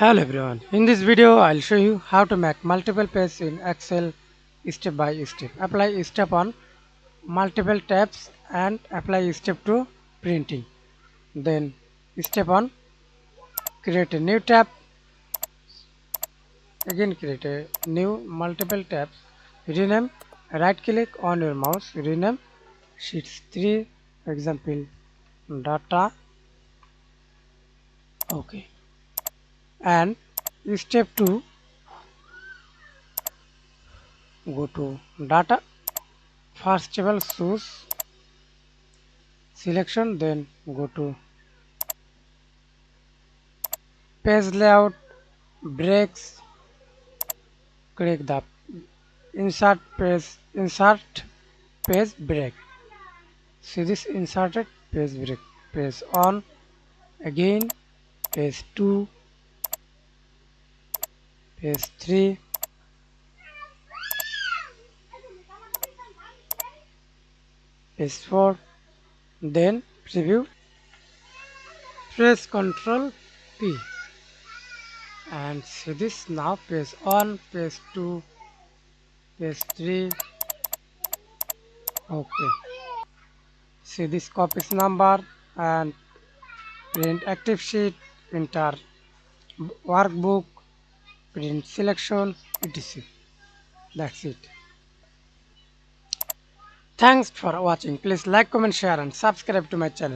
Hello everyone. In this video, I'll show you how to make multiple pages in Excel step by step. Apply step on multiple tabs and apply step to printing. Then step on create a new tab. Again create a new multiple tabs. Rename. Right click on your mouse. Rename sheets 3. Example data. Okay. And step 2, go to data. First table choose selection, then go to page layout, breaks, click the insert page break. See this inserted page break. Page on, again page 2, page 3, page 4, then preview. Press Ctrl P and see this now page on, page 2, page 3. Okay, see this copies number and print active sheet, enter workbook, print selection, etc. That's it. Thanks for watching. Please like, comment, share and subscribe to my channel.